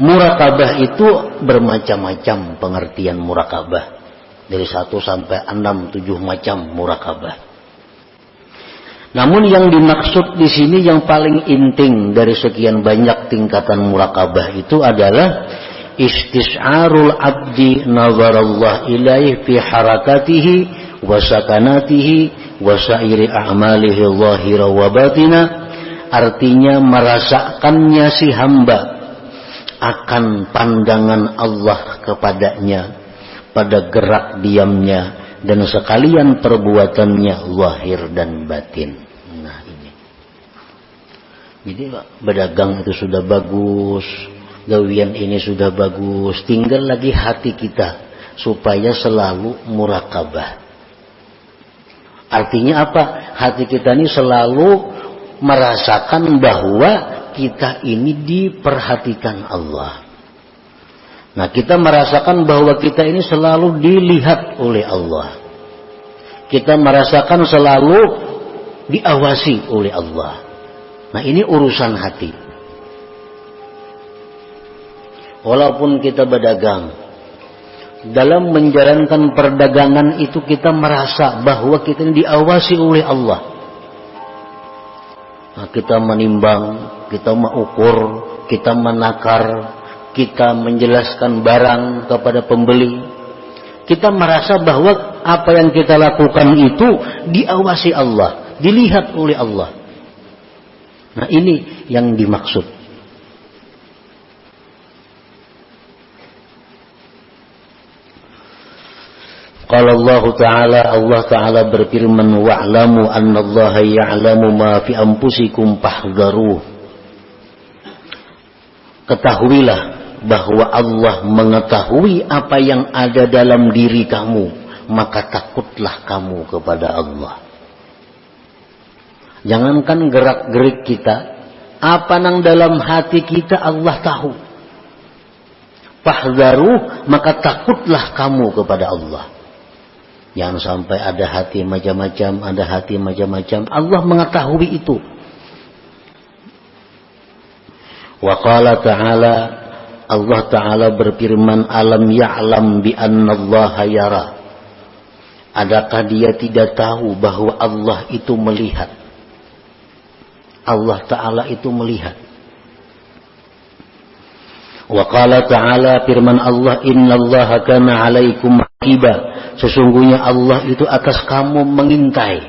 Muraqabah itu bermacam-macam pengertian muraqabah. Dari 1 sampai 6, 7 macam muraqabah. Namun yang dimaksud di sini yang paling inting dari sekian banyak tingkatan muraqabah itu adalah istis'arul abdi nazarallah ilaih fi harakatihi wa sakanatihi wa sa'iri a'malihi zahira wa batina. Artinya merasakannya si hamba akan pandangan Allah kepadanya pada gerak diamnya dan sekalian perbuatannya zahir dan batin. Nah ini. Jadi berdagang itu sudah bagus, gawian ini sudah bagus, tinggal lagi hati kita supaya selalu muraqabah. Artinya apa? Hati kita ini selalu merasakan bahwa kita ini diperhatikan Allah. Nah, kita merasakan bahwa kita ini selalu dilihat oleh Allah. Kita merasakan selalu diawasi oleh Allah. Nah, ini urusan hati. Walaupun kita berdagang, dalam menjalankan perdagangan itu kita merasa bahwa kita ini diawasi oleh Allah. Nah, kita menimbang, kita mengukur, kita menakar, kita menjelaskan barang kepada pembeli. Kita merasa bahwa apa yang kita lakukan itu diawasi Allah, dilihat oleh Allah. Nah, ini yang dimaksud. Qala Allah Ta'ala berfirman, wa'lamu annallaha ya'lamu ma fi anfusikum fahdharuh. Ketahuilah bahwa Allah mengetahui apa yang ada dalam diri kamu, maka takutlah kamu kepada Allah. Jangankan gerak-gerik kita, apa yang dalam hati kita Allah tahu. Fahdharuh, maka takutlah kamu kepada Allah. Jangan sampai ada hati macam-macam, ada hati macam-macam. Allah mengetahui itu. Wa qala ta'ala, Allah Ta'ala berfirman, alam ya'lam bi annallaha yara. Adakah dia tidak tahu bahwa Allah itu melihat? Allah Ta'ala itu melihat. Wa qala ta'ala, firman Allah, innallaha kana 'alaikum haqiba. Sesungguhnya Allah itu atas kamu mengintai,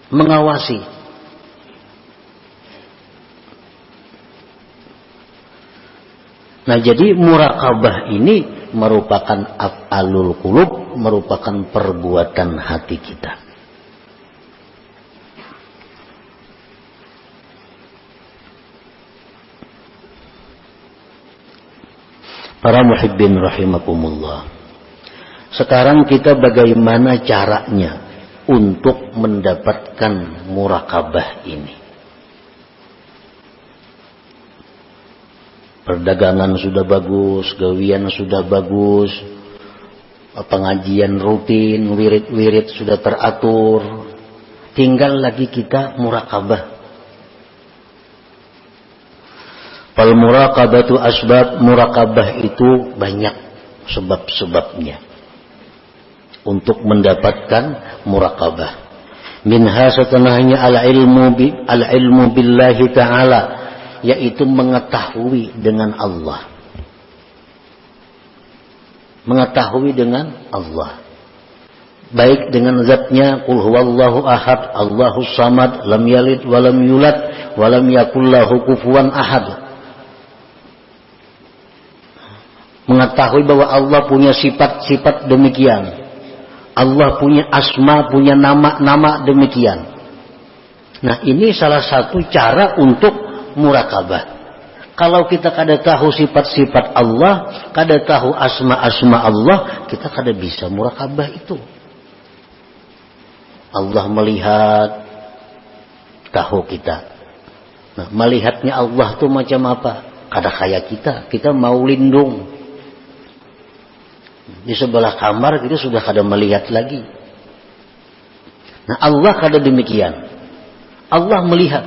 mengawasi. Nah, jadi muraqabah ini merupakan af'alul qulub, merupakan perbuatan hati kita. Para muhibbin rahimakumullah. Sekarang kita bagaimana caranya untuk mendapatkan muraqabah ini? Perdagangan sudah bagus, gawian sudah bagus, pengajian rutin, wirid-wirid sudah teratur. Tinggal lagi kita muraqabah. Fal muraqabatu asbab, muraqabah itu banyak sebab-sebabnya untuk mendapatkan muraqabah. Minha setengahnya al-ilmu billahi ta'ala, yaitu mengetahui dengan Allah. Mengetahui dengan Allah. Baik dengan zatnya, qul huwallahu ahad, Allahus samad, lam yalid wa lam yulad wa lam yakul lahu kufuwan ahad. Mengetahui bahwa Allah punya sifat-sifat demikian. Allah punya asma, punya nama-nama demikian. Nah, ini salah satu cara untuk muraqabah. Kalau kita kada tahu sifat-sifat Allah, kada tahu asma-asma Allah, kita kada bisa muraqabah itu. Allah melihat, tahu kita. Nah, melihatnya Allah itu macam apa? Kada kayak kita mau lindung. Di sebelah kamar kita sudah kada melihat lagi. Nah, Allah kada demikian. Allah melihat.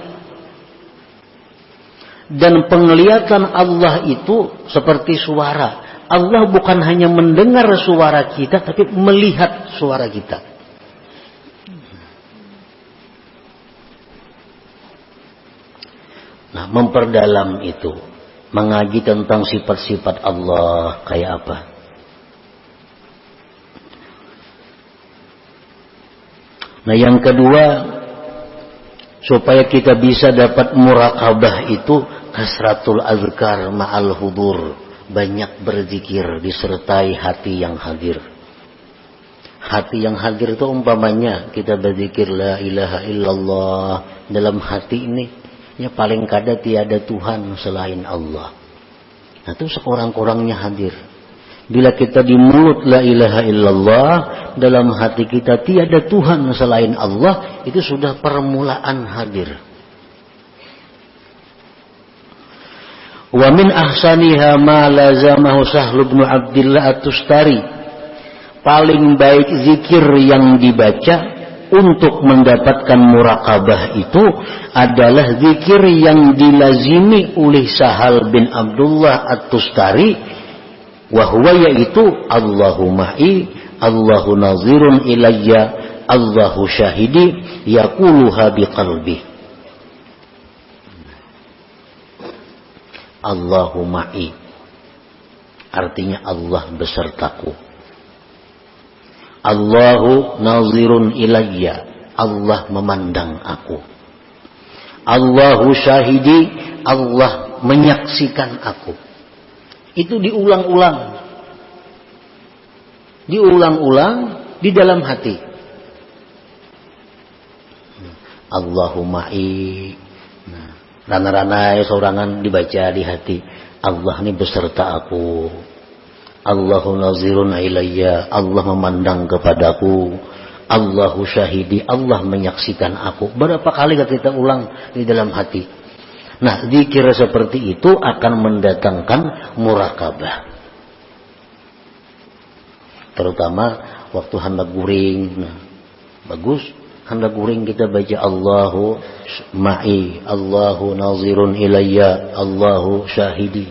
Dan penglihatan Allah itu seperti suara. Allah bukan hanya mendengar suara kita, tapi melihat suara kita. Nah, memperdalam itu, mengaji tentang sifat-sifat Allah kayak apa. Nah, yang kedua, supaya kita bisa dapat muraqabah itu kasratul azkar ma'al hudur. Banyak berzikir disertai hati yang hadir. Hati yang hadir itu umpamanya kita berzikir la ilaha illallah, dalam hati ini ya paling kada tiada Tuhan selain Allah. Nah, itu sekurang-kurangnya hadir. Bila kita di mulut la ilaha illallah, dalam hati kita tiada Tuhan selain Allah, itu sudah permulaan hadir. Wa min ahsaniha ma lazamahu Sahl bin Abdullah At-Tustari. Paling baik zikir yang dibaca untuk mendapatkan muraqabah itu adalah zikir yang dilazimi oleh Sahal bin Abdullah At-Tustari, wa huwa yaitu Allahu ma'i, Allahu nazirun ilayya, Allahu syahidi, yaquluha biqalbi. Allahu ma'i, artinya Allah besertaku. Allahu nazirun ilayya, Allah memandang aku. Allahu syahidi, Allah menyaksikan aku. Itu diulang-ulang. Diulang-ulang di dalam hati. Allahu ma'i. Rana-rana seorangan dibaca di hati. Allah ini beserta aku. Allahu nazirun ilayya, Allah memandang kepadaku. Allahu syahidi, Allah menyaksikan aku. Berapa kali kita ulang di dalam hati. Nah, zikir seperti itu akan mendatangkan muraqabah. Terutama waktu hendak guring. Nah, bagus. Hendak guring kita baca Allahu ma'i, Allahu nazirun ilayya, Allahu syahidi.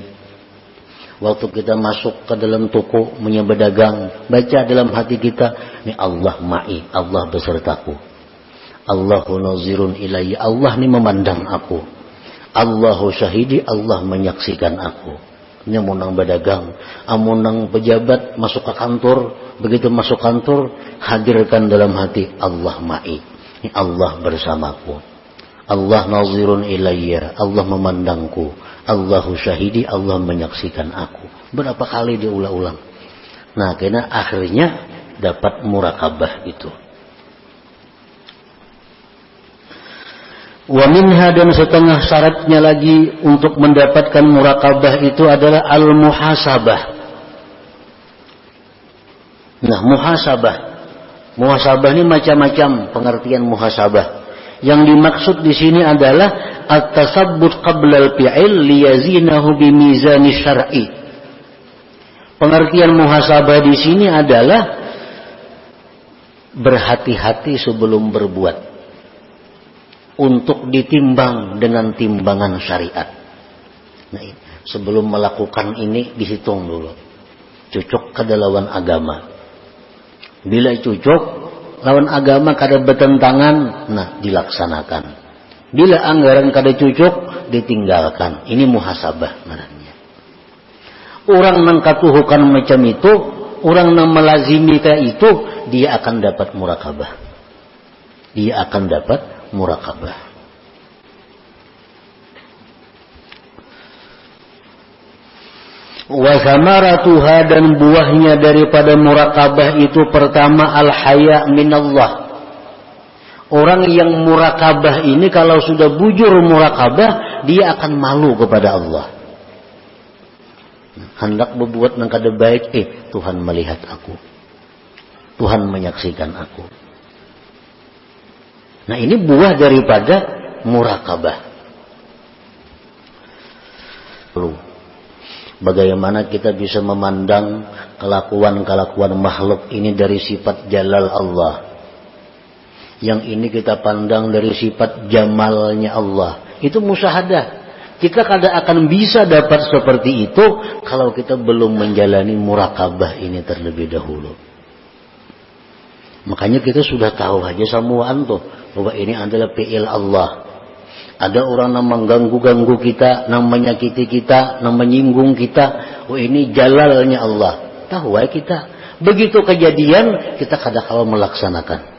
Waktu kita masuk ke dalam toko berdagang, baca dalam hati kita, ini Allah ma'i, Allah besertaku. Allahu nazirun ilayya, Allah ini memandang aku. Allahu syahidi, Allah menyaksikan aku. Ini amunang berdagang, amunang pejabat masuk ke kantor, begitu masuk kantor, hadirkan dalam hati Allah ma'i, ini Allah bersamaku. Allah nazirun ilayya, Allah memandangku. Allahu syahidi, Allah menyaksikan aku. Berapa kali diulang-ulang. Nah, karena akhirnya dapat muraqabah itu. Wa minha, dan setengah syaratnya lagi untuk mendapatkan muraqabah itu adalah al-muhasabah. Nah, muhasabah. Muhasabah ini macam-macam pengertian muhasabah. Yang dimaksud di sini adalah at-tasabbut qabla al-fi'il liyazinahu bimizani syar'i. Pengertian muhasabah di sini adalah berhati-hati sebelum berbuat, untuk ditimbang dengan timbangan syariat. Nah, sebelum melakukan ini dihitung dulu, cocok kada lawan agama. Bila cocok lawan agama kada bertentangan, nah dilaksanakan. Bila anggaran kada cocok, ditinggalkan. Ini muhasabah namanya. Orang nang katuhukan macam itu, orang nang melazimi kayak itu, dia akan dapat muraqabah. Dia akan dapat muraqabah. Wa samaratuha, dan buahnya daripada muraqabah itu pertama al-haya minallah. Orang yang muraqabah ini kalau sudah bujur muraqabah, dia akan malu kepada Allah. Hendak berbuat nang kada baik, Tuhan melihat aku. Tuhan menyaksikan aku. Nah, ini buah daripada muraqabah. Bagaimana kita bisa memandang kelakuan-kelakuan makhluk ini dari sifat jalal Allah. Yang ini kita pandang dari sifat jamalnya Allah. Itu musyahadah. Kita kada akan bisa dapat seperti itu kalau kita belum menjalani murakabah ini terlebih dahulu. Makanya kita sudah tahu aja samuan tuh bahwa ini adalah fi'il Allah. Ada orang yang mengganggu-ganggu kita, yang menyakiti kita, yang menyinggung kita. Oh ini jalalnya Allah. Tahu ya kita. Begitu kejadian kita kada kalau melaksanakan.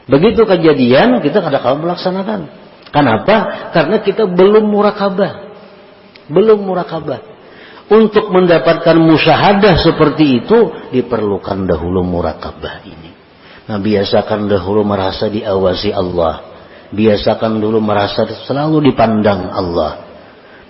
Begitu kejadian kita kada kalau melaksanakan. Kenapa? Karena kita belum murakabah. Belum murakabah. Untuk mendapatkan musyahadah seperti itu diperlukan dahulu murakabah ini. Nah, biasakan dahulu merasa diawasi Allah. Biasakan dulu merasa selalu dipandang Allah.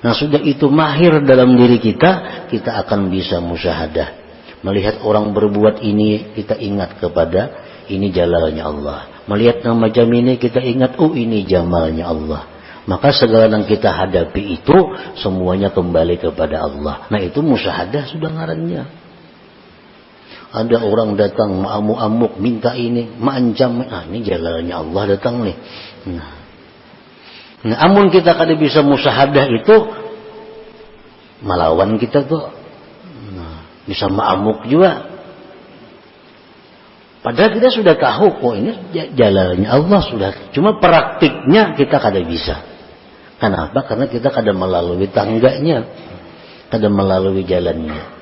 Nah, sudah itu mahir dalam diri kita, kita akan bisa musyahadah. Melihat orang berbuat ini, kita ingat kepada ini jalalnya Allah. Melihat yang macam ini, kita ingat, oh ini jamalnya Allah. Maka segala yang kita hadapi itu semuanya kembali kepada Allah. Nah, itu musyahadah sudah ngarannya. Ada orang datang amuk-amuk minta ini, mengancam, ini jalalnya Allah datang nih. Nah, amun kita kada bisa musyahadah itu melawan kita tuh. Bisa ma'amuk juga. Padahal kita sudah tahu kok ini jalannya Allah sudah. Cuma praktiknya kita kada bisa. Kenapa? Karena kita kada melalui tangganya. Kada melalui jalannya.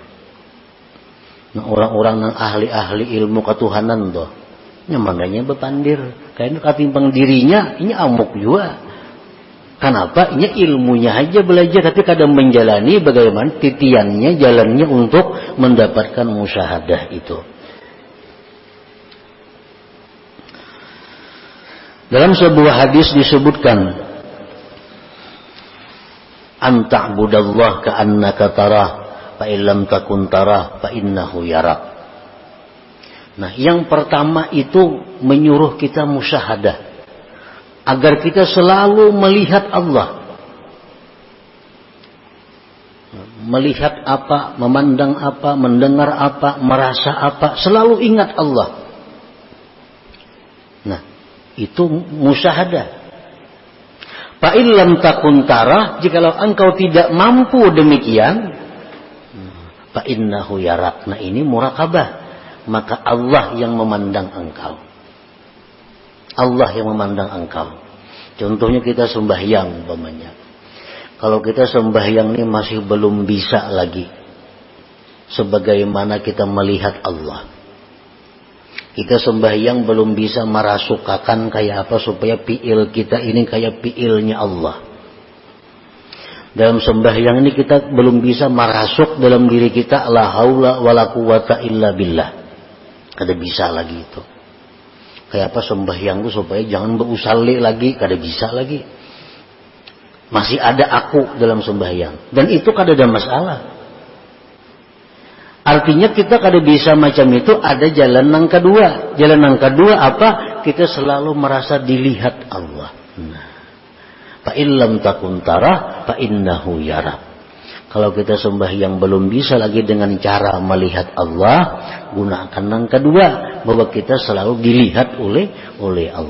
Nah, orang-orang yang ahli-ahli ilmu ketuhanan tuh. Makanya berpandir. Kayaknya katimbang dirinya ini amuk juga. Kenapa? Ini ilmunya aja belajar tapi kadang menjalani bagaimana titiannya, jalannya untuk mendapatkan musyahadah itu. Dalam sebuah hadis disebutkan an ta'budallah ka'annaka tarah fa illam takun tarah fa innahu yarak. Nah, yang pertama itu menyuruh kita musyahadah. Agar kita selalu melihat Allah. Melihat apa, memandang apa, mendengar apa, merasa apa. Selalu ingat Allah. Nah, itu musyahadah. Fa illam takun tarah, jikalau engkau tidak mampu demikian, fa innahu yarak. Nah, ini murakabah. Maka Allah yang memandang engkau. Allah yang memandang engkau. Contohnya kita sembahyang umpamanya. Kalau kita sembahyang ini masih belum bisa lagi sebagaimana kita melihat Allah. Kita sembahyang belum bisa merasukakan kayak apa supaya fi'il kita ini kayak fi'ilnya Allah. Dalam sembahyang ini kita belum bisa merasuk dalam diri kita la haula wala quwata illa billah. Kada bisa lagi itu. Kayak apa sembahyangku supaya jangan berusalli lagi, kada bisa lagi. Masih ada aku dalam sembahyang. Dan itu kada ada masalah. Artinya kita kada bisa macam itu, ada jalan yang kedua. Jalan yang kedua apa? Kita selalu merasa dilihat Allah. Nah, fa illam takun tarah fa innahu yarak. Kalau kita sembahyang belum bisa lagi dengan cara melihat Allah, gunakan yang kedua, bahwa kita selalu dilihat oleh Allah.